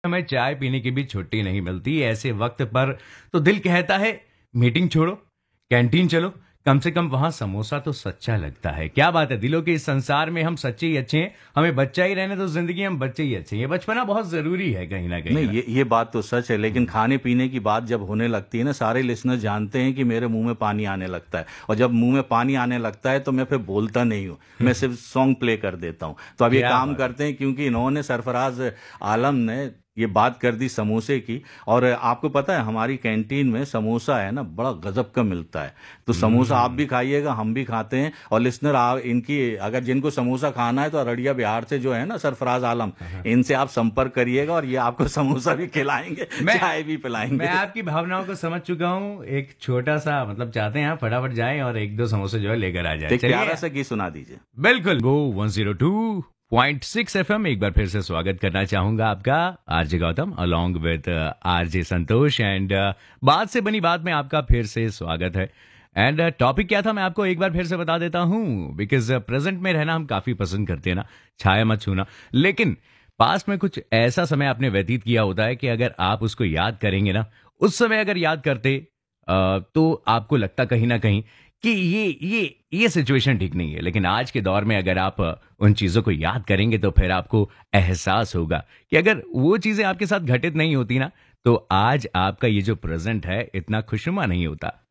हमें चाय पीने की भी छुट्टी नहीं मिलती। ऐसे वक्त पर तो दिल कहता है मीटिंग छोड़ो, कैंटीन चलो, कम से कम वहां समोसा तो सच्चा लगता है। क्या बात है, दिलों के इस संसार में हम सच्चे ही अच्छे हैं। हमें बच्चा ही रहने तो जिंदगी हम बच्चे ही अच्छे हैं। ये बचपना बहुत जरूरी है कहीं ना कहीं नहीं, ना। ये बात तो सच है, लेकिन खाने पीने की बात जब होने लगती है ना, सारे लिसनर जानते हैं कि मेरे मुंह में पानी आने लगता है। और जब मुंह में पानी आने लगता है तो मैं फिर बोलता नहीं हूँ, मैं सिर्फ सॉन्ग प्ले कर देता हूँ। तो अब ये क्या काम बात है। करते हैं, क्योंकि इन्होंने, सरफराज आलम ने ये बात कर दी समोसे की। और आपको पता है हमारी कैंटीन में समोसा है ना, बड़ा गजब का मिलता है। तो समोसा आप हम्म। भी खाइएगा, हम भी खाते हैं। और लिसनर, आप इनकी, अगर जिनको समोसा खाना है तो अररिया बिहार से जो है ना सरफराज आलम, इनसे आप संपर्क करिएगा और ये आपको समोसा भी खिलाएंगे, मैं चाय भी मैं पिलाएंगे। आपकी भावनाओं को समझ चुका हूँ। एक छोटा सा मतलब चाहते हैं आप फटाफट जाएं और एक दो समोसे जो है लेकर आ जाए। तो एक चलिए, प्यारा सा गीत सुना दीजिए। बिल्कुल। गो 102.6 एफएम एक बार फिर से स्वागत करना चाहूंगा आपका, RJ Gautam along with RJ Santosh. And बात से बनी बात में आपका फिर से स्वागत है। एंड टॉपिक क्या था मैं आपको एक बार फिर से बता देता हूं, बिकॉज प्रेजेंट में रहना हम काफी पसंद करते हैं ना, छाया मत छूना। लेकिन पास्ट में कुछ ऐसा समय आपने व्यतीत किया होता है कि अगर आप उसको याद करेंगे ना, उस समय अगर याद करते तो आपको लगता कहीं ना कहीं कि ये सिचुएशन ठीक नहीं है। लेकिन आज के दौर में अगर आप उन चीजों को याद करेंगे तो फिर आपको एहसास होगा कि अगर वो चीजें आपके साथ घटित नहीं होती ना, तो आज आपका ये जो प्रेजेंट है इतना खुशनुमा नहीं होता।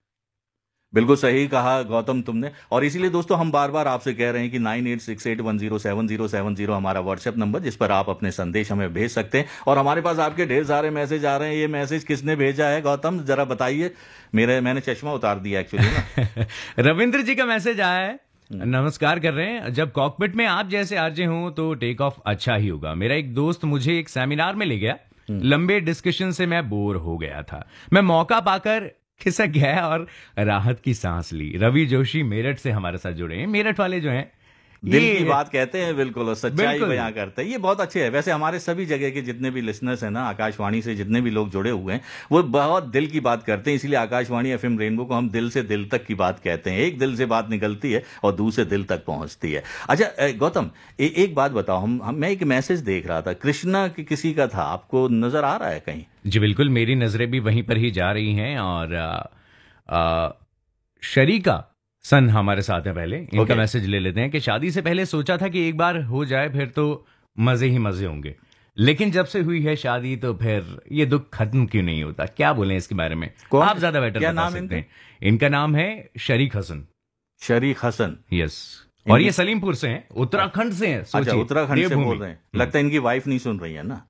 बिल्कुल सही कहा गौतम तुमने। और इसीलिए दोस्तों हम बार बार आपसे कह रहे हैं कि 9868107070 हमारा व्हाट्सएप नंबर, जिस पर आप अपने संदेश हमें भेज सकते हैं। और हमारे पास आपके ढेर सारे मैसेज आ रहे हैं। ये मैसेज किसने भेजा है गौतम, जरा बताइए। मैंने चश्मा उतार दिया एक्चुअली ना। रविंद्र जी का मैसेज आया है। नमस्कार कर रहे हैं। जब कॉकपिट में आप जैसे आरजे हों तो टेक ऑफ अच्छा ही होगा। मेरा एक दोस्त मुझे एक सेमिनार में ले गया, लंबे डिस्कशन से मैं बोर हो गया था। मैं मौका पाकर खिसक गया और राहत की सांस ली। रवि जोशी मेरठ से हमारे साथ जुड़े हैं। मेरठ वाले जो हैं दिल की ये बात कहते हैं, बिल्कुल, और सच्चाई बिल्कुल बयां करते हैं। ये बहुत अच्छे है। वैसे हमारे सभी जगह के जितने भी लिसनर्स हैं ना, आकाशवाणी से जितने भी लोग जुड़े हुए हैं, वो बहुत दिल की बात करते हैं। इसीलिए आकाशवाणी एफएम रेनबो को हम दिल से दिल तक की बात कहते हैं। एक दिल से बात निकलती है और दूसरे दिल तक पहुंचती है। अच्छा गौतम, एक बात बताओ। मैं एक मैसेज देख रहा था, कृष्णा की किसी का था, आपको नजर आ रहा है कहीं? जी बिल्कुल, मेरी नजरें भी वहीं पर ही जा रही हैं। और शरीका सन हमारे साथ है। पहले इनका ओके। मैसेज ले लेते हैं कि शादी से पहले सोचा था कि एक बार हो जाए फिर तो मजे ही मजे होंगे, लेकिन जब से हुई है शादी तो फिर ये दुख खत्म क्यों नहीं होता। क्या बोलें इसके बारे में, कौन? आप ज्यादा बेटर क्या बता नाम सकते इनका? हैं। इनका नाम है शरीक हसन। शरीक हसन। यस। और इनकी, ये सलीमपुर से हैं, उत्तराखंड से हैं। अच्छा, सोचिए, उत्तराखंड से देवभूमि। बोल रहे हैं। लगता है इनकी वाइफ नहीं सुन रही है ना।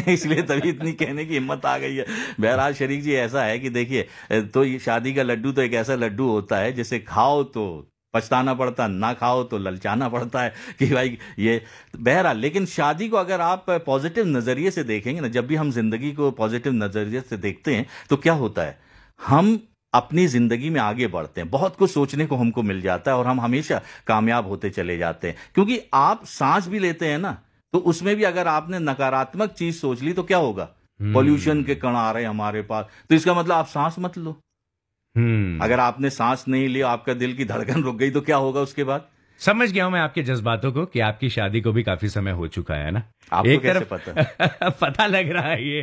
इसलिए तभी इतनी कहने की हिम्मत आ गई है। बहरहाल शरीक जी, ऐसा है कि देखिए, तो ये शादी का लड्डू तो एक ऐसा लड्डू होता है जिसे खाओ तो पछताना पड़ता, ना खाओ तो ललचाना पड़ता है कि भाई ये। बहरहाल, लेकिन शादी को अगर आप पॉजिटिव नजरिए से देखेंगे ना, जब भी हम जिंदगी को पॉजिटिव नजरिए से देखते हैं तो क्या होता है, हम अपनी जिंदगी में आगे बढ़ते हैं। बहुत कुछ सोचने को हमको मिल जाता है और हम हमेशा कामयाब होते चले जाते हैं। क्योंकि आप सांस भी लेते हैं ना, तो उसमें भी अगर आपने नकारात्मक चीज सोच ली तो क्या होगा, पॉल्यूशन के कण आ रहे हैं हमारे पास, तो इसका मतलब आप सांस मत लो। अगर आपने सांस नहीं लिया, आपका दिल की धड़कन रुक गई, तो क्या होगा उसके बाद? समझ गया हूं मैं आपके जज्बातों को कि आपकी शादी को भी काफी समय हो चुका है ना। आपको एक कैसे तरफ पता? पता लग रहा है,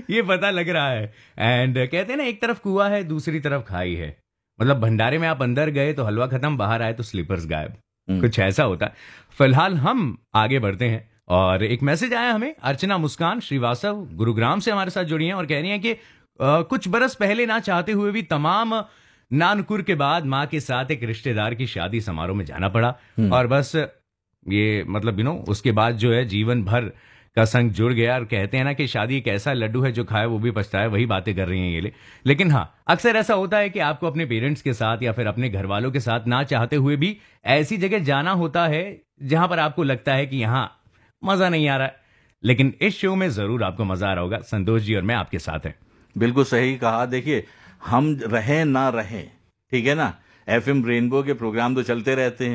ये पता लग रहा है। एंड कहते हैं ना, एक तरफ कुआं है दूसरी तरफ खाई है। मतलब भंडारे में आप अंदर गए तो हलवा खत्म, बाहर आए तो स्लीपर्स गायब। कुछ ऐसा होता है। फिलहाल हम आगे बढ़ते हैं और एक मैसेज आया हमें। अर्चना मुस्कान श्रीवास्तव गुरुग्राम से हमारे साथ जुड़ी हैं और कह रही हैं कि कुछ बरस पहले ना चाहते हुए भी तमाम नानकुर के बाद माँ के साथ एक रिश्तेदार की शादी समारोह में जाना पड़ा। और बस ये मतलब उसके बाद जो है जीवन भर का संग जुड़ गया। और कहते हैं ना कि शादी एक ऐसा लड्डू है जो खाए वो भी पछताए, वही बातें कर रही हैं ये। लेकिन हाँ, अक्सर ऐसा होता है कि आपको अपने पेरेंट्स के साथ या फिर अपने घर वालों के साथ ना चाहते हुए भी ऐसी जगह जाना होता है जहां पर आपको लगता है कि यहाँ मजा नहीं आ रहा है। लेकिन इस शो में जरूर आपको मजा आ रहा होगा। संतोष जी और मैं आपके साथ हैं। बिल्कुल सही कहा। देखिए, हम रहें ना रहें, ठीक है ना, एफएम रेनबो के प्रोग्राम तो चलते रहते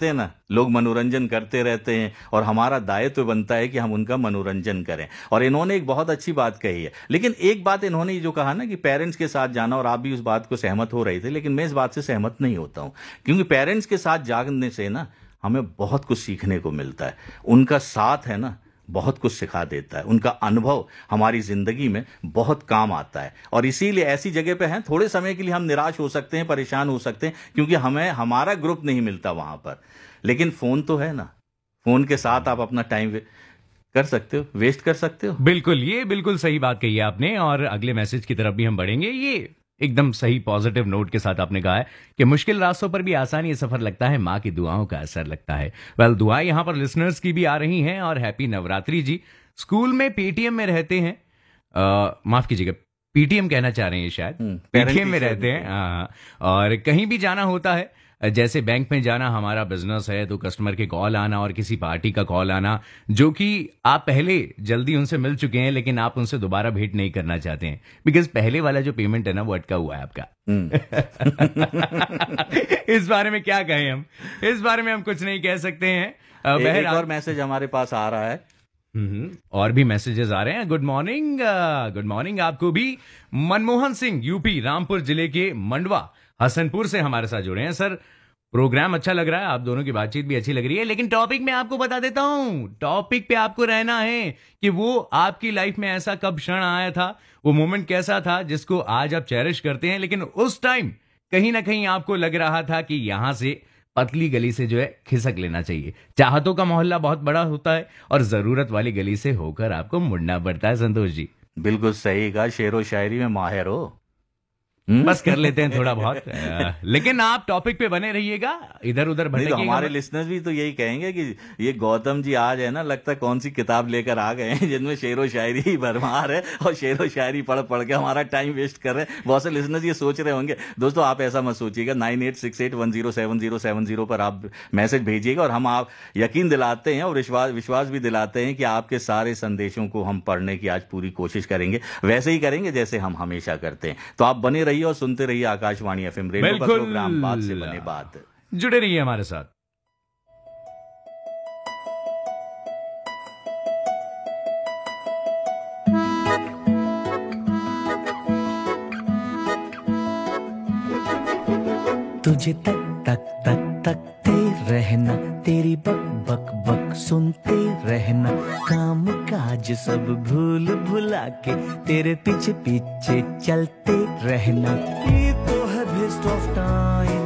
हैं ना, लोग मनोरंजन करते रहते हैं और हमारा दायित्व बनता है कि हम उनका मनोरंजन करें। और इन्होंने एक बहुत अच्छी बात कही है। लेकिन एक बात इन्होंने जो कहा ना कि पेरेंट्स के साथ जाना, और आप भी उस बात को सहमत हो रहे थे, लेकिन मैं इस बात से सहमत नहीं होता हूं। क्योंकि पेरेंट्स के साथ जाने से ना हमें बहुत कुछ सीखने को मिलता है। उनका साथ है ना, बहुत कुछ सिखा देता है, उनका अनुभव हमारी जिंदगी में बहुत काम आता है। और इसीलिए ऐसी जगह पे हैं, थोड़े समय के लिए हम निराश हो सकते हैं, परेशान हो सकते हैं, क्योंकि हमें हमारा ग्रुप नहीं मिलता वहां पर, लेकिन फोन तो है ना, फोन के साथ आप अपना टाइम कर सकते हो, वेस्ट कर सकते हो। बिल्कुल, ये बिल्कुल सही बात कही है आपने, और अगले मैसेज की तरफ भी हम बढ़ेंगे। ये एकदम सही पॉजिटिव नोट के साथ आपने कहा है कि मुश्किल रास्तों पर भी आसानी सफर लगता है, माँ की दुआओं का असर लगता है। वेल, दुआएं यहाँ पर लिसनर्स की भी आ रही हैं। और हैप्पी नवरात्रि जी। स्कूल में पीटीएम में रहते हैं, माफ कीजिएगा, पीटीएम कहना चाह रहे हैं शायद, पीटीएम में रहते हैं। हाँ, और कहीं भी जाना होता है, जैसे बैंक में जाना, हमारा बिजनेस है तो कस्टमर के कॉल आना और किसी पार्टी का कॉल आना, जो कि आप पहले जल्दी उनसे मिल चुके हैं लेकिन आप उनसे दोबारा भेंट नहीं करना चाहते हैं, बिकॉज पहले वाला जो पेमेंट है ना वो अटका हुआ है आपका। इस बारे में क्या कहें हम, इस बारे में हम कुछ नहीं कह सकते हैं। एक और मैसेज हमारे पास आ रहा है, और भी मैसेजेस आ रहे हैं। गुड मॉर्निंग, गुड मॉर्निंग आपको भी। मनमोहन सिंह, यूपी रामपुर जिले के मंडवा हसनपुर से हमारे साथ जुड़े हैं। सर, प्रोग्राम अच्छा लग रहा है, आप दोनों की बातचीत भी अच्छी लग रही है, लेकिन टॉपिक में आपको बता देता हूं, टॉपिक पे आपको रहना है कि वो आपकी लाइफ में ऐसा कब क्षण आया था, वो मोमेंट कैसा था जिसको आज आप चेरिश करते हैं, लेकिन उस टाइम कहीं ना कहीं आपको लग रहा था कि यहां से पतली गली से जो है खिसक लेना चाहिए। चाहतों का मोहल्ला बहुत बड़ा होता है और जरूरत वाली गली से होकर आपको मुड़ना पड़ता है। संतोष जी, बिल्कुल सही कहा, शेरो शायरी में माहिर हो। बस कर लेते हैं थोड़ा बहुत, लेकिन आप टॉपिक पे बने रहिएगा, इधर उधर भटकिएगा। तो हमारे लिसनर्स भी तो यही कहेंगे कि ये गौतम जी आज है ना, लगता है कौन सी किताब लेकर आ गए हैं जिनमें शेरो शायरी ही भरमार है, और शेरो शायरी पढ़ पढ़ के हमारा टाइम वेस्ट कर रहे हैं। बहुत से लिसनर्स ये सोच रहे होंगे। दोस्तों, आप ऐसा मत सोचिएगा। 9868107070 पर आप मैसेज भेजिएगा और हम आप यकीन दिलाते हैं और विश्वास भी दिलाते हैं कि आपके सारे संदेशों को हम पढ़ने की आज पूरी कोशिश करेंगे, वैसे ही करेंगे जैसे हम हमेशा करते हैं। तो आप बने रहिए और सुनते रहिए आकाशवाणी एफएम रेडियो का प्रोग्राम बात से बने बात। जुड़े रहिए हमारे साथ। तुझे तक तक तक तकते रहना, तेरी बक बक बक सुनते रहना, काम काज सब भूल भुला के तेरे पीछे पीछे चलते रहना। ये तो है best of time,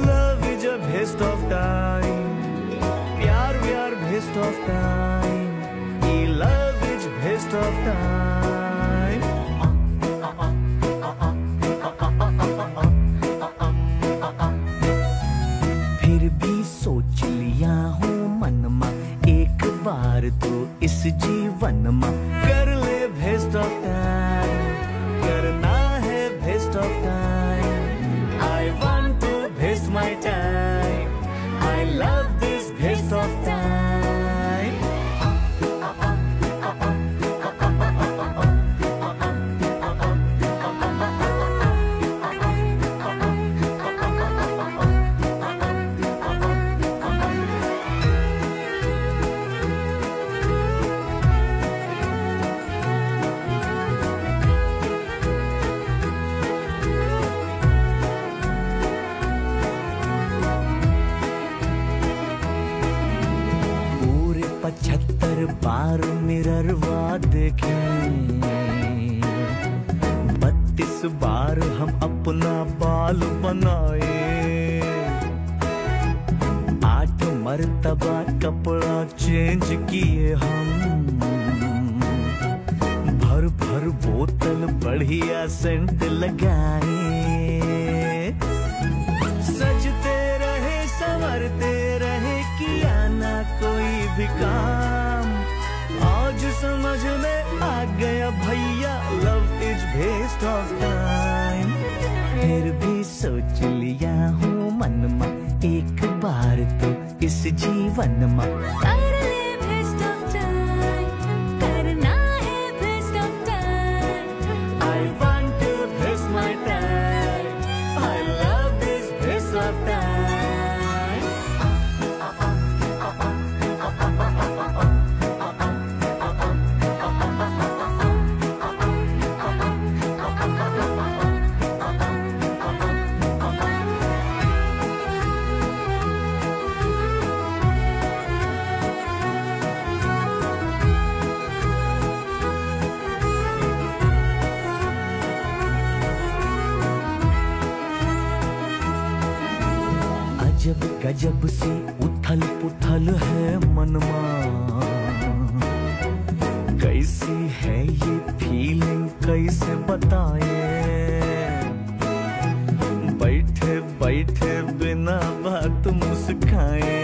love is a best of time, प्यार व्यार बेस्ट ऑफ टाइम, ये love is best of time. सोच लिया हूँ मन में एक बार तो इस जीवन में कर ले बेस्ट ऑफ टाइम, करना है best of time. I want to best my time, I love this best of time. बार मिररवा देखे, 32 बार हम अपना बाल बनाए, 8 मर्तबा कपड़ा चेंज किए हम, भर भर बोतल बढ़िया सेंट लगाए, सजते रहे संवरते रहे, किया ना कोई भी काम। आज समझ में आ गया भैया, love is best of time. फिर भी सोच लिया हूँ मन में एक बार तो इस जीवन में कर ले बेस्ट ऑफ टाइम, करना है best of time. I want to best my time, I love this best of time. गजब सी उथल पुथल है मनमा, कैसी है ये फीलिंग कैसे बताए, बैठे बैठे बिना बात मुस्काए,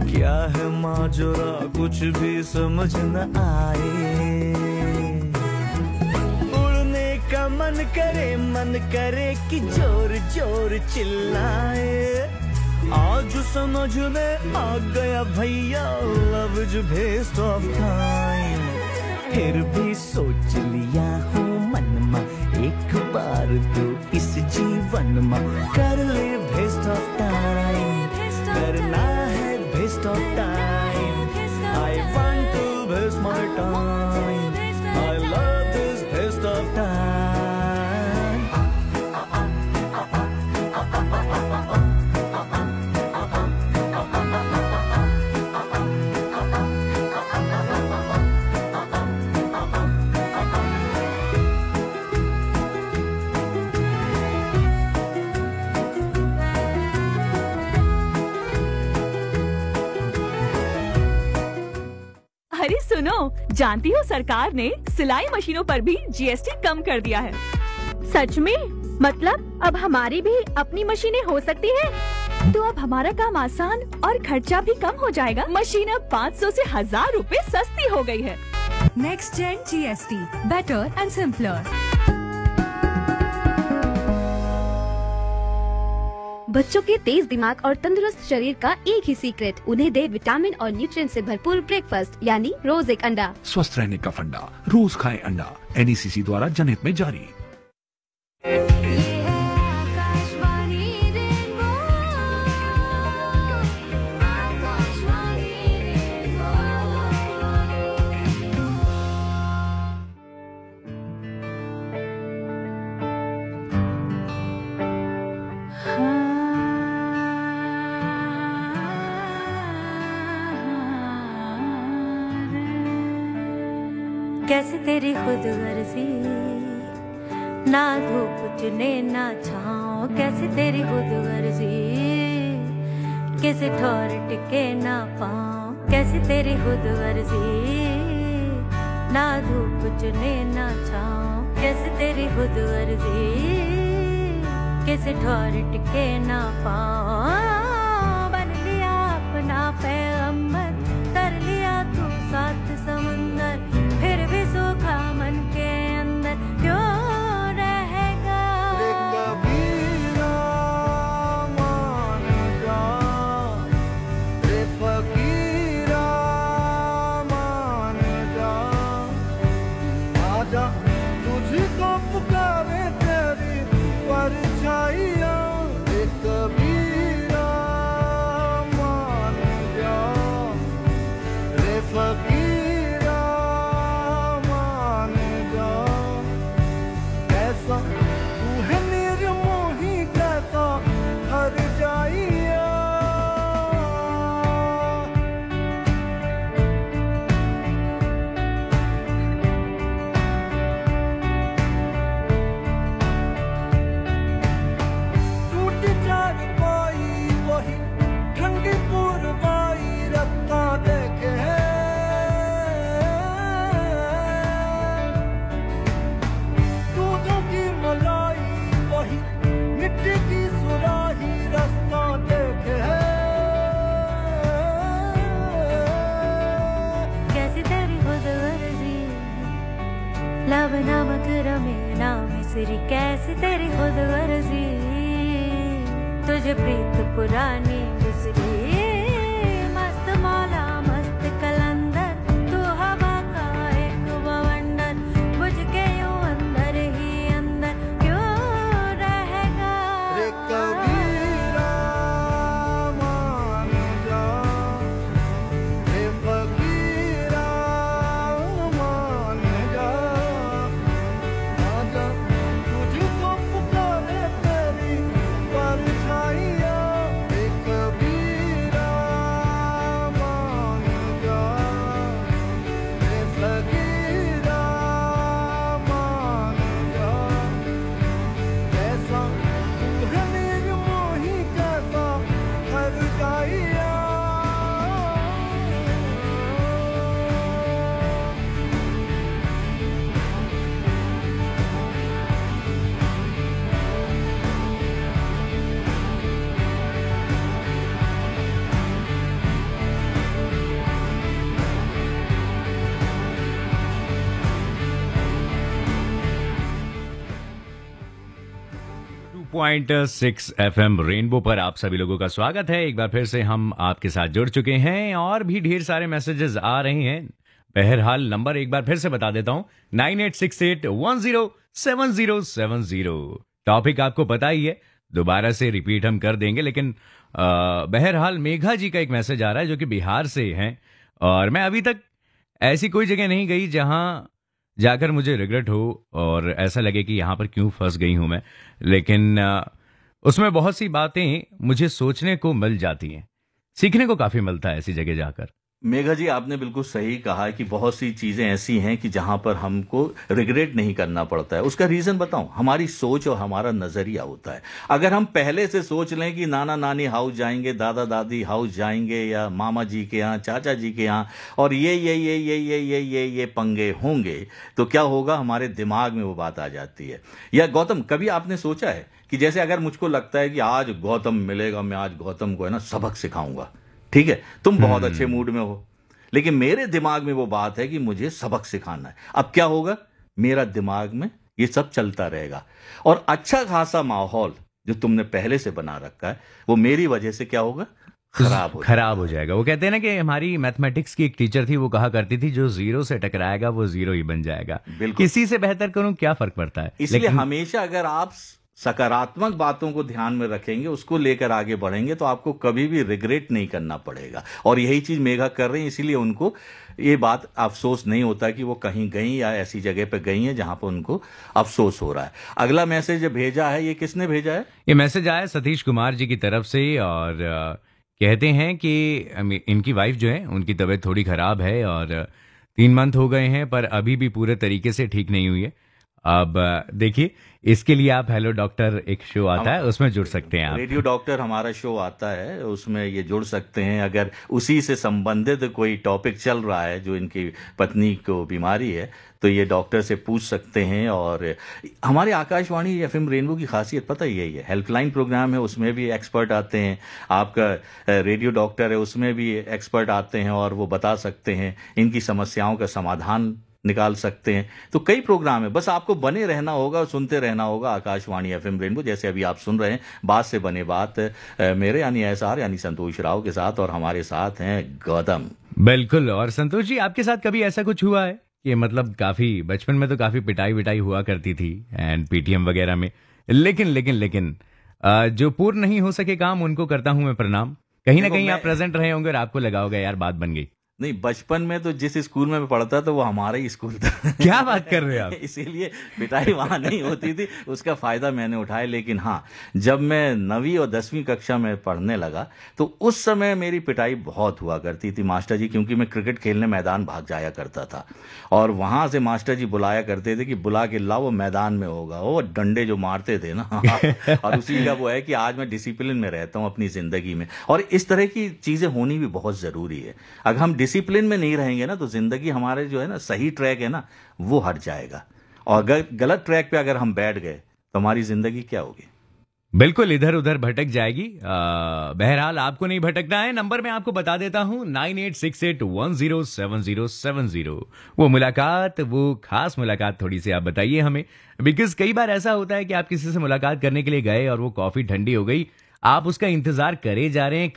क्या है माजरा कुछ भी समझ न आए, उड़ने का मन करे कि जोर जोर चिल्लाए, आज समझ में आ गया भैया love is waste of time, फिर भी सोच लिया हूँ मन में एक बार तो इस जीवन में कर ले वेस्ट ऑफ टाइम, करना है waste of time, I want to waste my time, I love this waste of time. अरे सुनो, जानती हो सरकार ने सिलाई मशीनों पर भी जीएसटी कम कर दिया है। सच में? मतलब अब हमारी भी अपनी मशीनें हो सकती है? तो अब हमारा काम आसान और खर्चा भी कम हो जाएगा। मशीन अब 500 से 1000 रुपए सस्ती हो गई है। Next gen GST, better and simpler. बच्चों के तेज दिमाग और तंदुरुस्त शरीर का एक ही सीक्रेट, उन्हें दे विटामिन और न्यूट्रिएंट से भरपूर ब्रेकफास्ट, यानी रोज एक अंडा। स्वस्थ रहने का फंडा, रोज खाएं अंडा। एनईसीसी द्वारा जनहित में जारी। कैसे तेरी खुद गर्जी, ना धूप चुने ना छाँव, कैसे तेरी खुद गर्जी, किसी ठोर टिके ना पाँव, कैसे तेरी खुद गर्जी, ना धूप चुने ना छाँव, कैसे तेरी खुद गर्जी, किसी ठोर टिके ना पाँव, बन लिया अपना पैगंबर, कर लिया तू सात समंदर, फिर भी सूखा मन के अंदर क्यों रहेगा। रे कबीरा मान जा, रे फकीरा मान जा, आजा तुझको पुकारे तेरी परछाइयाँ, रे कबीरा मान जा, रे फकीरा तू है निर्मोही कैसा हर जाइया। टूटी चारपाई वही ठंडी पुरवाई रत्ता देखे है, मलाई वही मिट्टी की सुराही रास्ता देखे है, कैसी तेरी खुद गर्जी, लब नमक रमे ना मिसरी, कैसी तेरी खुद गर्जी, तुझे प्रीत पुरानी गुजरी, मस्त मौला मस्त कलंदर, तू हवा का एक बवंडर, बुझ के यूं अंदर ही अंदर क्यों रहेगा। रे कबीरा मान जा, रे फकीरा मान जा, आजा तुझको पुकारे तेरी परछाइयाँ, रे कबीरा 102.6 FM रेनबो पर आप सभी लोगों का स्वागत है। एक बार फिर से हम आपके साथ जुड़ चुके हैं और भी ढेर सारे मैसेजेस आ रहे हैं। बहरहाल नंबर एक बार फिर से बता देता हूं, 9868107070। टॉपिक आपको पता ही है, दोबारा से रिपीट हम कर देंगे, लेकिन बहरहाल मेघा जी का एक मैसेज आ रहा है जो कि बिहार से हैं और मैं अभी तक ऐसी कोई जगह नहीं गई जहां जाकर मुझे रिग्रेट हो और ऐसा लगे कि यहाँ पर क्यों फंस गई हूं मैं, लेकिन उसमें बहुत सी बातें मुझे सोचने को मिल जाती हैं, सीखने को काफी मिलता है ऐसी जगह जाकर। मेघा जी, आपने बिल्कुल सही कहा कि बहुत सी चीजें ऐसी हैं कि जहां पर हमको रिग्रेट नहीं करना पड़ता है। उसका रीजन बताऊं, हमारी सोच और हमारा नजरिया होता है। अगर हम पहले से सोच लें कि नाना नानी हाउस जाएंगे, दादा दादी हाउस जाएंगे, या मामा जी के यहाँ, चाचा जी के यहाँ, और ये पंगे होंगे, तो क्या होगा, हमारे दिमाग में वो बात आ जाती है। या गौतम, कभी आपने सोचा है कि जैसे अगर मुझको लगता है कि आज गौतम मिलेगा, मैं आज गौतम को है ना सबक सिखाऊंगा, ठीक है, तुम बहुत अच्छे मूड में हो, लेकिन मेरे दिमाग में वो बात है कि मुझे सबक सिखाना है। अब क्या होगा, मेरा दिमाग में ये सब चलता रहेगा और अच्छा खासा माहौल जो तुमने पहले से बना रखा है वो मेरी वजह से क्या होगा, खराब हो जाएगा। वो कहते हैं ना कि हमारी मैथमेटिक्स की एक टीचर थी, वो कहा करती थी जो जीरो से टकराएगा वो जीरो ही बन जाएगा। किसी से बेहतर करूं क्या फर्क पड़ता है। इसलिए हमेशा अगर आप सकारात्मक बातों को ध्यान में रखेंगे, उसको लेकर आगे बढ़ेंगे, तो आपको कभी भी रिग्रेट नहीं करना पड़ेगा। और यही चीज मेघा कर रही है, इसीलिए उनको ये बात अफसोस नहीं होता कि वो कहीं गई या ऐसी जगह पे गई हैं जहां पर उनको अफसोस हो रहा है। अगला मैसेज भेजा है, ये किसने भेजा है? ये मैसेज आया सतीश कुमार जी की तरफ से और कहते हैं कि इनकी वाइफ जो है उनकी तबीयत थोड़ी खराब है और 3 मंथ हो गए हैं पर अभी भी पूरे तरीके से ठीक नहीं हुई है। अब देखिए, इसके लिए आप हेलो डॉक्टर एक शो आता है, उसमें जुड़ सकते हैं आप। रेडियो डॉक्टर हमारा शो आता है, उसमें ये जुड़ सकते हैं। अगर उसी से संबंधित कोई टॉपिक चल रहा है जो इनकी पत्नी को बीमारी है, तो ये डॉक्टर से पूछ सकते हैं। और हमारे आकाशवाणी एफएम रेनबो की खासियत पता यही है, हेल्पलाइन प्रोग्राम है, उसमें भी एक्सपर्ट आते हैं। आपका रेडियो डॉक्टर है, उसमें भी एक्सपर्ट आते हैं और वो बता सकते हैं, इनकी समस्याओं का समाधान निकाल सकते हैं। तो कई प्रोग्राम है, बस आपको बने रहना होगा और सुनते रहना होगा आकाशवाणी एफएम रेनबो। जैसे अभी आप सुन रहे हैं बात से बने बात, मेरे यानी एसआर यानी संतोष राव के साथ, और हमारे साथ हैं गौतम। बिल्कुल। और संतोष जी, आपके साथ कभी ऐसा कुछ हुआ है कि मतलब काफी बचपन में तो काफी पिटाई विटाई हुआ करती थी एंड पीटीएम वगैरह में, लेकिन जो पूर्ण नहीं हो सके काम, उनको करता हूं मैं प्रणाम। कहीं ना कहीं आप प्रेजेंट रहे होंगे और आपको लगा होगा यार बात बन गई। नहीं, बचपन में तो जिस स्कूल में मैं पढ़ता था वो हमारा ही स्कूल था। क्या बात कर रहे हैं आप? इसीलिए पिटाई वहां नहीं होती थी, उसका फायदा मैंने उठाया। लेकिन हाँ, जब मैं 9वीं और 10वीं कक्षा में पढ़ने लगा तो उस समय मेरी पिटाई बहुत हुआ करती थी मास्टर जी, क्योंकि मैं क्रिकेट खेलने मैदान भाग जाया करता था और वहां से मास्टर जी बुलाया करते थे कि बुला के लाओ, वो मैदान में होगा। वो डंडे जो मारते थे ना और उसी का वो है कि आज मैं डिसिप्लिन में रहता हूँ अपनी जिंदगी में। और इस तरह की चीजें होनी भी बहुत जरूरी है। अगर हम डिसिप्लिन में नहीं रहेंगे ना, तो जिंदगी हमारे जो है ना, सही ट्रैक है ना, वो हट जाएगा। और अगर गलत ट्रैक पे अगर हम बैठ गए तो हमारी जिंदगी क्या होगी? बिल्कुल इधर उधर भटक जाएगी। बहरहाल आपको नहीं भटकना है। नंबर मैं आपको बता देता हूं, 9868107070। वो मुलाकात, वो खास मुलाकात थोड़ी सी आप बताइए हमें, बिकॉज कई बार ऐसा होता है कि आप किसी से मुलाकात करने के लिए गए और वो कॉफी ठंडी हो गई, आप उसका इंतजार करे जा रहे हैं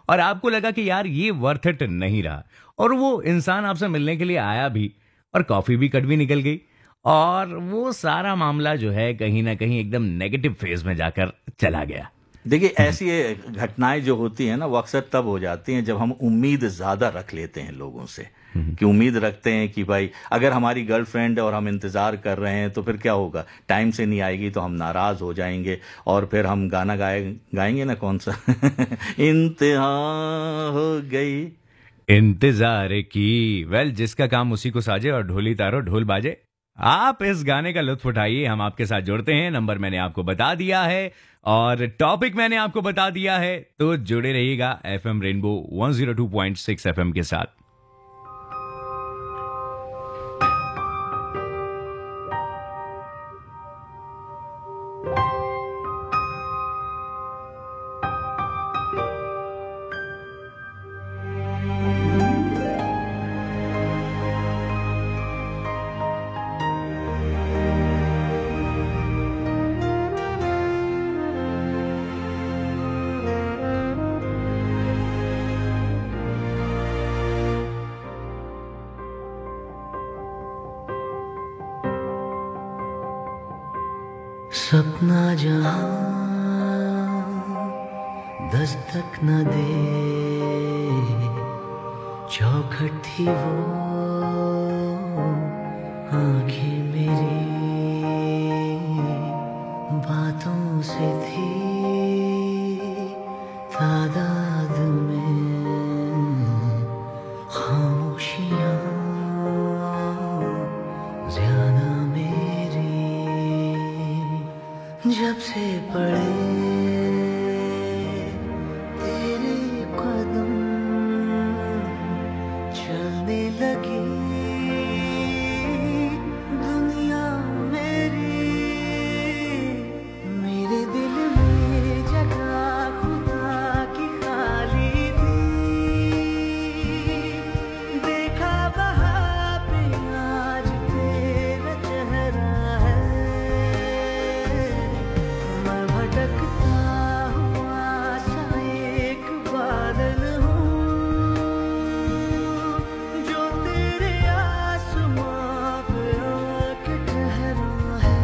और आपको लगा कि यार ये वर्थ इट नहीं रहा, और वो इंसान आपसे मिलने के लिए आया भी और कॉफी भी कड़वी निकल गई और वो सारा मामला जो है कहीं ना कहीं एकदम नेगेटिव फेज में जाकर चला गया। देखिए, ऐसी घटनाएं जो होती हैं ना, वो अक्सर तब हो जाती हैं जब हम उम्मीद ज्यादा रख लेते हैं लोगों से, कि उम्मीद रखते हैं कि भाई अगर हमारी गर्लफ्रेंड और हम इंतजार कर रहे हैं तो फिर क्या होगा, टाइम से नहीं आएगी तो हम नाराज हो जाएंगे और फिर हम गाना गाएंगे ना, कौन सा इंतहा हो गई इंतजार की। वेल, जिसका काम उसी को साजे और ढोली तारो ढोल बाजे। आप इस गाने का लुत्फ उठाइए, हम आपके साथ जुड़ते हैं। नंबर मैंने आपको बता दिया है और टॉपिक मैंने आपको बता दिया है, तो जुड़े रहिएगा एफएम रेनबो 102.6 एफएम के साथ। सपना जहां दस्तक न दे, चौखट थी वो आंखें मेरी, बातों से थी तादाद में खामोशियां ज्यादा मेरी, जब से पड़े तेरे कदम चलने लगी दुनिया मेरी, मेरे दिल में जगह खुदा की खाली थी, देखा वहाँ पे आज तेरा चेहरा है, मैं भटकता हुआ सा एक बादल हूँ, जो तेरे आसमां पे आके ठहरा है।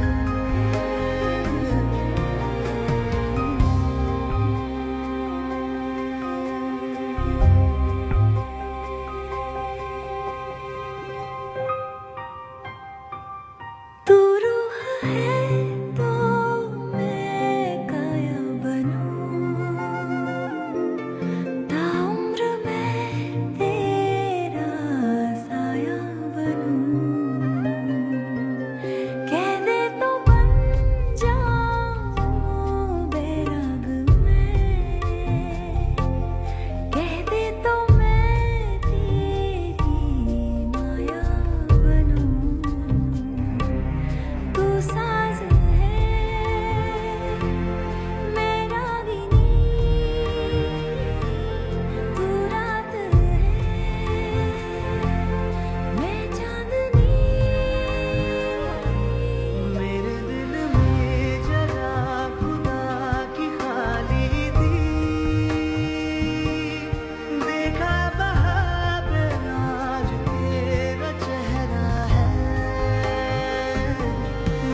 तू रूह है तो मैं काया बनूं, ताउम्र मैं तेरा साया बनूं, कह दे तो बन जाऊं बेरंग मैं, कह दे तो मैं तेरी माया बनूं, तू साज है मैं रागिनी, तू रात है मैं चांदनी, मेरे दिल में जगह खुदा की खाली थी, देखा वहाँ पे आज तेरा चेहरा है,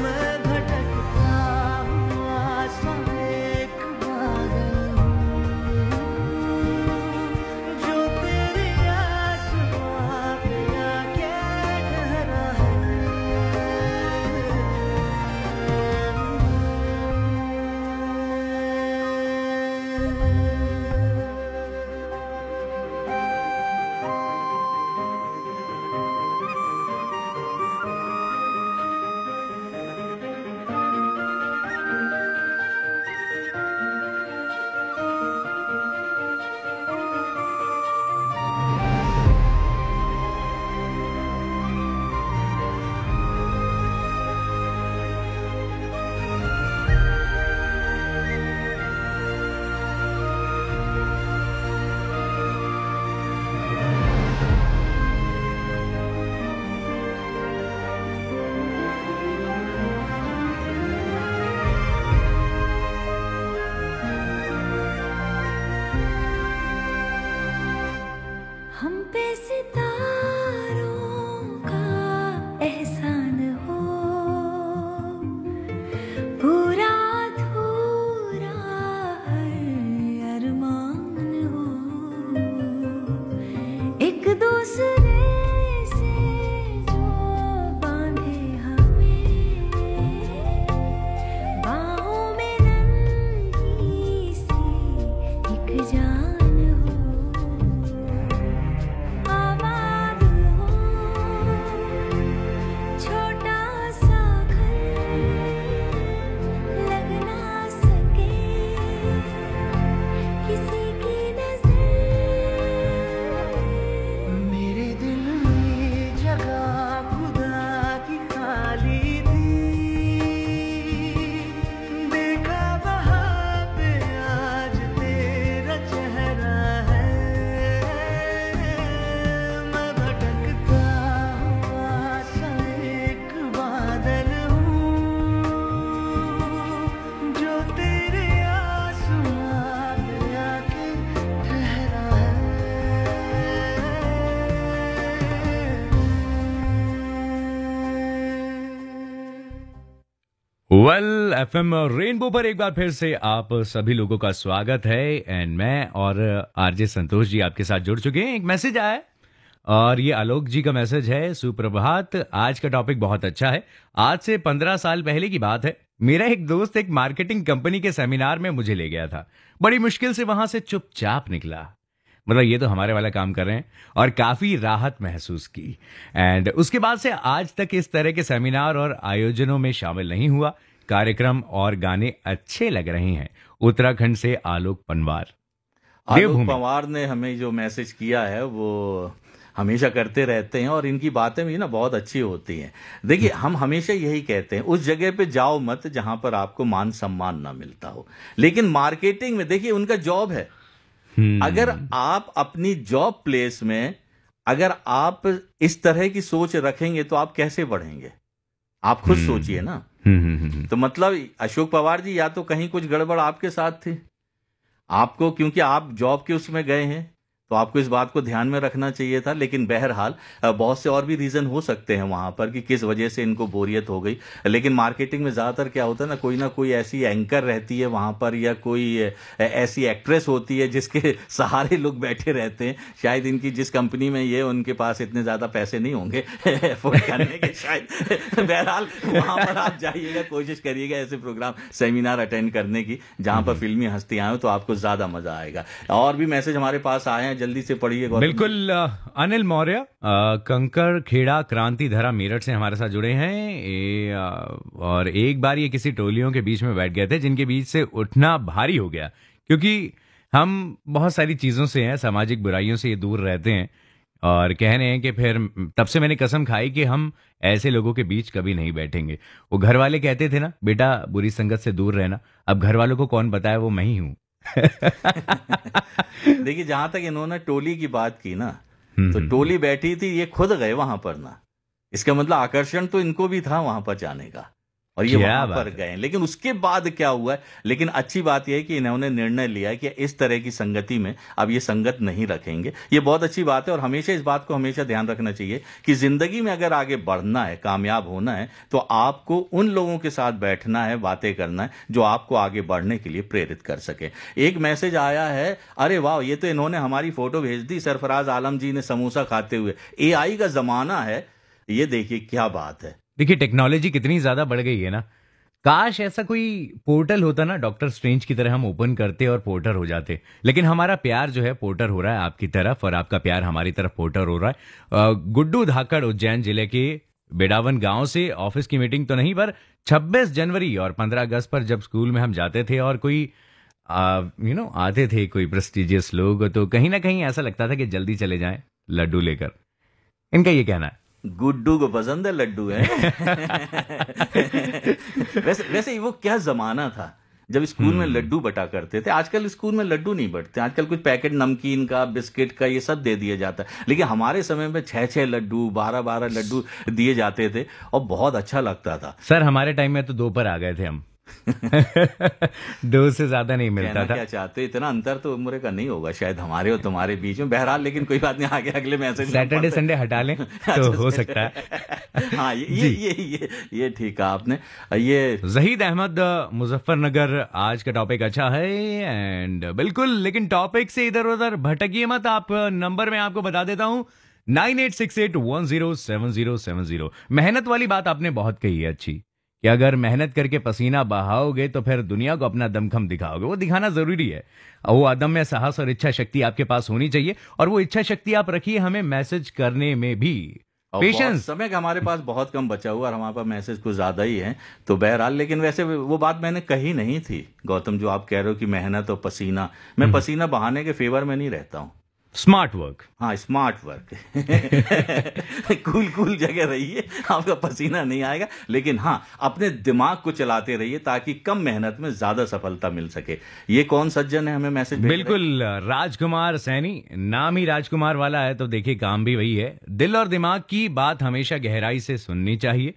मैं भटकता हुआ सा एक बादल हूँ, जो तेरे आसमां पे आके ठहरा है। हम पे सितारों का एहसान हो, पूरा अधूरा हर अरमान हो, एक दूसरे से जो बांधे हमें, बाहों में नन्ही सी एक जान हो, आबाद हो वेल एफएम रेनबो पर एक बार फिर से आप सभी लोगों का स्वागत है एंड मैं और आरजे संतोष जी आपके साथ जुड़ चुके हैं। एक मैसेज आया है और ये आलोक जी का मैसेज है। सुप्रभात, आज का टॉपिक बहुत अच्छा है। आज से 15 साल पहले की बात है। मेरा एक दोस्त एक मार्केटिंग कंपनी के सेमिनार में मुझे ले गया था। बड़ी मुश्किल से वहां से चुपचाप निकला। मतलब ये तो हमारे वाला काम कर रहे हैं और काफी राहत महसूस की। एंड उसके बाद से आज तक इस तरह के सेमिनार और आयोजनों में शामिल नहीं हुआ। कार्यक्रम और गाने अच्छे लग रहे हैं। उत्तराखंड से आलोक पंवार। आलोक पंवार ने हमें जो मैसेज किया है वो हमेशा करते रहते हैं और इनकी बातें भी ना बहुत अच्छी होती हैं। देखिए, हम हमेशा यही कहते हैं, उस जगह पे जाओ मत जहां पर आपको मान सम्मान ना मिलता हो। लेकिन मार्केटिंग में देखिए, उनका जॉब है। अगर आप अपनी जॉब प्लेस में अगर आप इस तरह की सोच रखेंगे तो आप कैसे बढ़ेंगे? आप खुद सोचिए ना। तो मतलब अशोक पवार जी, या तो कहीं कुछ गड़बड़ आपके साथ थी, आपको, क्योंकि आप जॉब के उसमें गए हैं तो आपको इस बात को ध्यान में रखना चाहिए था। लेकिन बहरहाल बहुत से और भी रीजन हो सकते हैं वहां पर कि किस वजह से इनको बोरियत हो गई। लेकिन मार्केटिंग में ज्यादातर क्या होता है ना कोई ऐसी एंकर रहती है वहां पर, या कोई ऐसी एक्ट्रेस होती है जिसके सहारे लोग बैठे रहते हैं। शायद इनकी जिस कंपनी में ये, उनके पास इतने ज्यादा पैसे नहीं होंगे एफोर्ड करने के शायद। बहरहाल वहां पर आप जाइएगा, कोशिश करिएगा ऐसे प्रोग्राम, सेमिनार अटेंड करने की जहां पर फिल्मी हस्तियां हो, तो आपको ज्यादा मजा आएगा। और भी मैसेज हमारे पास आए हैं, जल्दी से पढ़िए। बिल्कुल। अनिल मौर्य कंकर खेड़ा क्रांति धरा मेरठ से हमारे साथ जुड़े हैं। और एक बार ये किसी टोलियों के बीच में बैठ गए थे जिनके बीच से उठना भारी हो गया, क्योंकि हम बहुत सारी चीजों से हैं, सामाजिक बुराइयों से ये दूर रहते हैं। और कह रहे हैं कि फिर तब से मैंने कसम खाई कि हम ऐसे लोगों के बीच कभी नहीं बैठेंगे। वो घर वाले कहते थे ना, बेटा बुरी संगत से दूर रहना। अब घर वालों को कौन बताया, वो मैं ही हूं। देखिए, जहां तक इन्होंने टोली की बात की ना, तो टोली बैठी थी, ये खुद गए वहां पर ना। इसका मतलब आकर्षण तो इनको भी था वहां पर जाने का, और ये वहां पर गए। लेकिन उसके बाद क्या हुआ है? लेकिन अच्छी बात यह है कि इन्होंने निर्णय लिया कि इस तरह की संगति में अब ये संगत नहीं रखेंगे। ये बहुत अच्छी बात है और हमेशा इस बात को हमेशा ध्यान रखना चाहिए कि जिंदगी में अगर आगे बढ़ना है, कामयाब होना है, तो आपको उन लोगों के साथ बैठना है, बातें करना है जो आपको आगे बढ़ने के लिए प्रेरित कर सके। एक मैसेज आया है, अरे वाह, ये तो इन्होंने हमारी फोटो भेज दी, सरफराज आलम जी ने समोसा खाते हुए। AI का जमाना है, ये देखिए क्या बात है। देखिए टेक्नोलॉजी कितनी ज्यादा बढ़ गई है ना। काश ऐसा कोई पोर्टल होता ना, डॉक्टर स्ट्रेंज की तरह हम ओपन करते और पोर्टर हो जाते। लेकिन हमारा प्यार जो है पोर्टर हो रहा है आपकी तरफ, और आपका प्यार हमारी तरफ पोर्टर हो रहा है। गुड्डू धाकड़ उज्जैन जिले के बेडावन गांव से, ऑफिस की मीटिंग तो नहीं, पर 26 जनवरी और 15 अगस्त पर जब स्कूल में हम जाते थे और कोई आते थे कोई प्रेस्टिजियस लोग, तो कहीं ना कहीं ऐसा लगता था कि जल्दी चले जाएं लड्डू लेकर। इनका ये कहना है। गुड्डू को पसंद है लड्डू है। वैसे वो क्या जमाना था जब स्कूल में लड्डू बटा करते थे। आजकल स्कूल में लड्डू नहीं बटते, आजकल कुछ पैकेट नमकीन का, बिस्किट का, ये सब दे दिया जाता है। लेकिन हमारे समय में 6-6 लड्डू, 12-12 लड्डू दिए जाते थे और बहुत अच्छा लगता था। सर हमारे टाइम में तो 2 पर आ गए थे हम। 2 से ज्यादा नहीं मिलता था। क्या चाहते, इतना अंतर तो उम्र का नहीं होगा शायद हमारे और तुम्हारे बीच में। बहरहाल, लेकिन कोई बात नहीं, आगे अगले मैसेज सैटरडे संडे हटा लें तो हो सकता है। हाँ, ये ठीक है आपने। ये जहीद अहमद मुजफ्फरनगर, आज का टॉपिक अच्छा है एंड बिल्कुल, लेकिन टॉपिक से इधर उधर भटकिए मत। आप नंबर में आपको बता देता हूं, 9868107070। मेहनत वाली बात आपने बहुत कही है अच्छी, कि अगर मेहनत करके पसीना बहाओगे तो फिर दुनिया को अपना दमखम दिखाओगे। वो दिखाना जरूरी है। वो अदम्य साहस और इच्छा शक्ति आपके पास होनी चाहिए, और वो इच्छा शक्ति आप रखिए हमें मैसेज करने में भी। पेशेंस। समय का हमारे पास बहुत कम बचा हुआ और हमारे पास मैसेज कुछ ज्यादा ही है, तो बहरहाल। लेकिन वैसे वो बात मैंने कही नहीं थी गौतम, जो आप कह रहे हो कि मेहनत और पसीना। मैं पसीना बहाने के फेवर में नहीं रहता हूँ। Smart work. हाँ, स्मार्ट वर्क। कूल जगह रहिए, आपका पसीना नहीं आएगा। लेकिन हाँ, अपने दिमाग को चलाते रहिए ताकि कम मेहनत में ज्यादा सफलता मिल सके। ये कौन सज्जन है हमें मैसेज भेज रहे? बिल्कुल, राजकुमार सैनी। नाम ही राजकुमार वाला है तो देखिए काम भी वही है। दिल और दिमाग की बात हमेशा गहराई से सुननी चाहिए,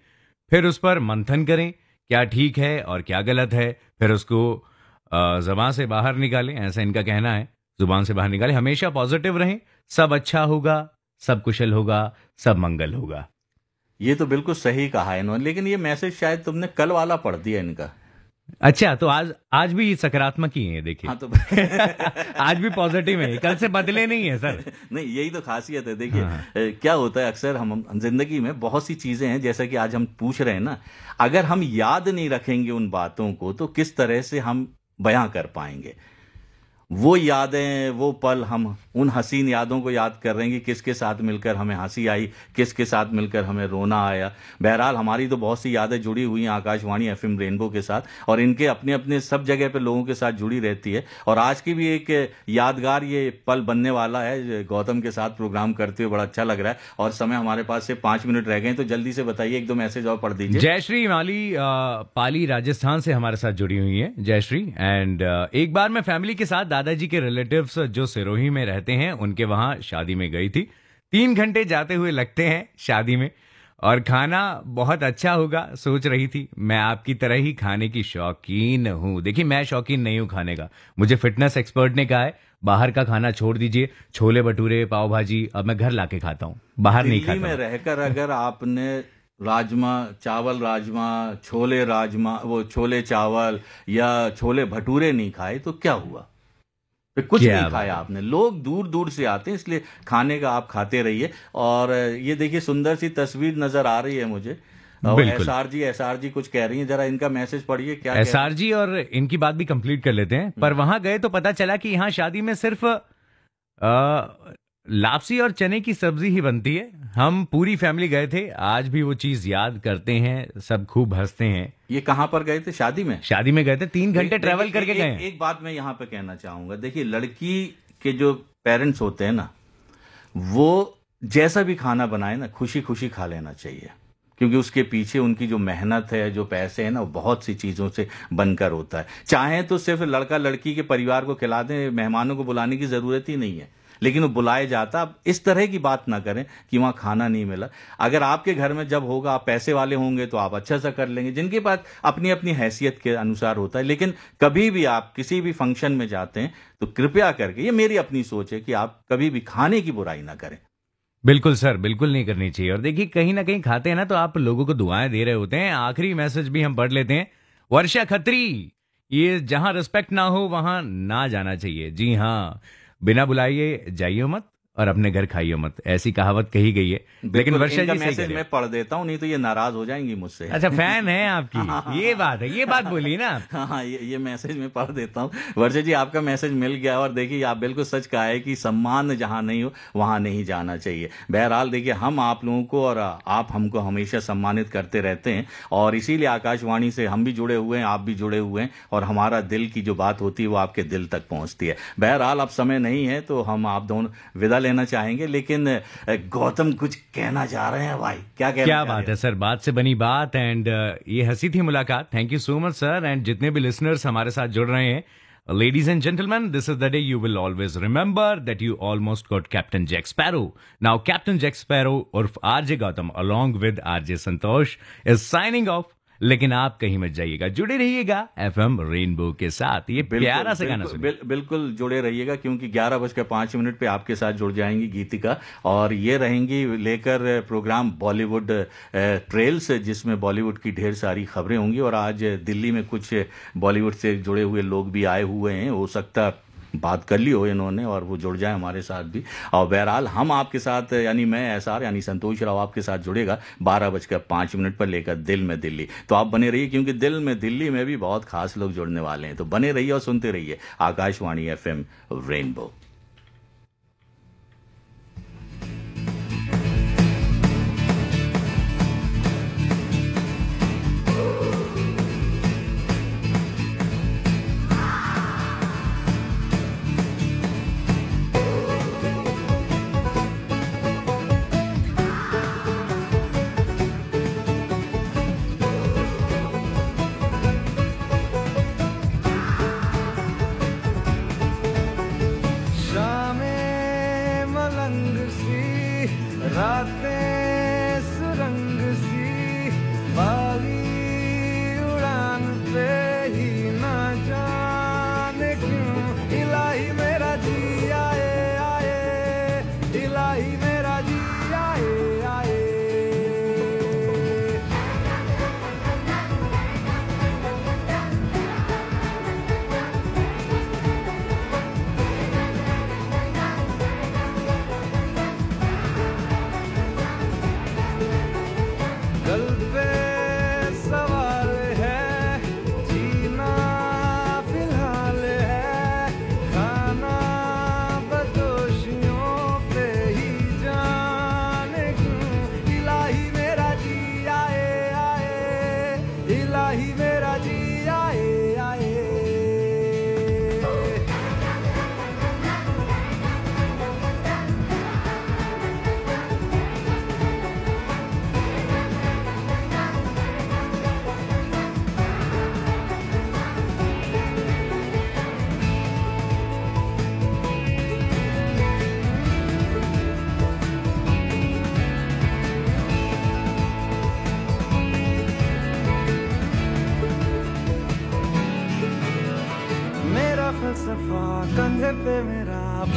फिर उस पर मंथन करें, क्या ठीक है और क्या गलत है, फिर उसको ज़बान से बाहर निकालें। ऐसा इनका कहना है, जुबान से बाहर निकाले। हमेशा पॉजिटिव रहें, सब अच्छा होगा, सब कुशल होगा, सब मंगल होगा। ये तो बिल्कुल सही कहा है इन्होंने, लेकिन ये मैसेज शायद तुमने कल वाला पढ़ दिया इनका। अच्छा, तो आज भी सकारात्मक ही है, देखिए। हाँ तो आज भी पॉजिटिव है, कल से बदले नहीं है सर। नहीं, यही तो खासियत है। देखिए क्या होता है, अक्सर हम जिंदगी में बहुत सी चीजें हैं, जैसा कि आज हम पूछ रहे हैं ना, अगर हम याद नहीं रखेंगे उन बातों को तो किस तरह से हम बयां कर पाएंगे। वो यादें, वो पल, हम उन हसीन यादों को याद कर रहे हैं कि किसके साथ मिलकर हमें हंसी आई, किसके साथ मिलकर हमें रोना आया। बहरहाल हमारी तो बहुत सी यादें जुड़ी हुई हैं आकाशवाणी एफएम रेनबो के साथ, और इनके अपने अपने सब जगह पे लोगों के साथ जुड़ी रहती है। और आज की भी एक यादगार ये पल बनने वाला है। गौतम के साथ प्रोग्राम करते हुए बड़ा अच्छा लग रहा है, और समय हमारे पास से 5 मिनट रह गए, तो जल्दी से बताइए, एक दो मैसेज और पढ़ दीजिए। जयश्री माली पाली राजस्थान से हमारे साथ जुड़ी हुई है, जयश्री। एंड एक बार मैं फैमिली के साथ दादाजी के रिलेटिव्स जो सिरोही में रहते हैं उनके वहां शादी में गई थी। 3 घंटे जाते हुए लगते हैं शादी में, और खाना बहुत अच्छा होगा सोच रही थी। मैं आपकी तरह ही खाने की शौकीन हूं। देखिए, मैं शौकीन नहीं हूं खाने का, मुझे फिटनेस एक्सपर्ट ने कहा है बाहर का खाना छोड़ दीजिए, छोले भटूरे पाव भाजी अब मैं घर लाके खाता हूं, बाहर नहीं खाता। दिल्ली में रहकर अगर आपने राजमा चावल, राजमा छोले, राजमा वो छोले चावल या छोले भटूरे नहीं खाए तो क्या हुआ? कुछ नहीं खाया आपने। लोग दूर दूर से आते हैं, इसलिए खाने का आप खाते रहिए। और ये देखिए, सुंदर सी तस्वीर नजर आ रही है मुझे। एसआर जी कुछ कह रही हैं, जरा इनका मैसेज पढ़िए क्या। एसआर जी, और इनकी बात भी कंप्लीट कर लेते हैं। पर वहां गए तो पता चला कि यहाँ शादी में सिर्फ लापसी और चने की सब्जी ही बनती है। हम पूरी फैमिली गए थे, आज भी वो चीज याद करते हैं, सब खूब हंसते हैं। ये कहाँ पर गए थे? शादी में? शादी में गए थे, 3 घंटे ट्रेवल करके गए। एक बात मैं यहाँ पे कहना चाहूंगा, देखिए लड़की के जो पेरेंट्स होते हैं ना, वो जैसा भी खाना बनाए ना, खुशी खुशी खा लेना चाहिए, क्योंकि उसके पीछे उनकी जो मेहनत है, जो पैसे हैं ना, वो बहुत सी चीजों से बनकर होता है। चाहे तो सिर्फ लड़का लड़की के परिवार को खिला दें, मेहमानों को बुलाने की जरूरत ही नहीं है, लेकिन वो बुलाए जाता। अब इस तरह की बात ना करें कि वहां खाना नहीं मिला। अगर आपके घर में जब होगा, आप पैसे वाले होंगे तो आप अच्छा सा कर लेंगे, जिनके पास अपनी अपनी हैसियत के अनुसार होता है। लेकिन कभी भी आप किसी भी फंक्शन में जाते हैं तो कृपया करके, ये मेरी अपनी सोच है, कि आप कभी भी खाने की बुराई ना करें। बिल्कुल सर, बिल्कुल नहीं करनी चाहिए। और देखिए, कहीं ना कहीं खाते हैं ना तो आप लोगों को दुआएं दे रहे होते हैं। आखिरी मैसेज भी हम पढ़ लेते हैं। वर्षा खत्री, ये जहां रिस्पेक्ट ना हो वहां ना जाना चाहिए। जी हाँ, बिना बुलाइए जाइए मत और अपने घर खाइए मत, ऐसी कहावत कही गई है। लेकिन वर्षा जी मैसेज मैं पढ़ देता हूँ, नहीं तो ये नाराज हो जाएंगी मुझसे। अच्छा, फैन है आपकी, ये बात है, ये बात बोली ना। हाँ, ये मैसेज मैं पढ़ देता हूँ। वर्षा जी, आपका मैसेज मिल गया। और देखिए, आप बिल्कुल सच कहा है कि सम्मान जहाँ नहीं हो वहाँ नहीं जाना चाहिए। बहरहाल देखिए, हम आप लोगों को और आप हमको हमेशा सम्मानित करते रहते हैं, और इसीलिए आकाशवाणी से हम भी जुड़े हुए हैं, आप भी जुड़े हुए हैं, और हमारा दिल की जो बात होती है वो आपके दिल तक पहुँचती है। बहरहाल अब समय नहीं है तो हम आप दोनों विदा लेना चाहेंगे, लेकिन गौतम कुछ कहना चाह रहे हैं भाई। क्या बात है सर, बात से बनी बात। एंड ये हंसी थी मुलाकात। Thank you so much sir. And जितने भी लिसनर्स हमारे साथ जुड़ रहे हैं, ladies and gentlemen, this is the day you will always remember that you almost got Captain Jack Sparrow. Now Captain Jack Sparrow और RJ Gautam along with RJ Santosh is signing off. लेकिन आप कहीं मत जाइएगा, जुड़े रहिएगा FM rainbow के साथ। ये प्यारा सा गाना सुनिए। बिल्कुल जुड़े रहिएगा, क्योंकि 11:05 पे आपके साथ जुड़ जाएंगी गीतिका, और ये रहेंगी लेकर प्रोग्राम बॉलीवुड ट्रेल्स, जिसमें बॉलीवुड की ढेर सारी खबरें होंगी। और आज दिल्ली में कुछ बॉलीवुड से जुड़े हुए लोग भी आए हुए हैं, हो सकता बात कर ली हो इन्होंने और वो जुड़ जाए हमारे साथ भी। और बहरहाल हम आपके साथ, यानी मैं एसआर यानी संतोष राव आपके साथ जुड़ेगा 12:05 पर लेकर दिल में दिल्ली। तो आप बने रहिए, क्योंकि दिल में दिल्ली में भी बहुत खास लोग जुड़ने वाले हैं। तो बने रहिए और सुनते रहिए आकाशवाणी एफएम रेनबो। रातें सुरंग सी, बागी उड़ान पे ही ना जाने क्यों इलाही मेरा जी आए आए, इलाही मेरा जी आए आए।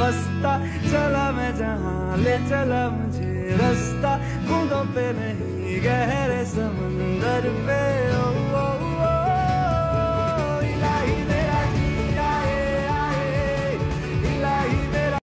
बसता चला मैं जहाँ ले चला मुझे रास्ता, बूंदों पे नहीं गहरे समंदर पे।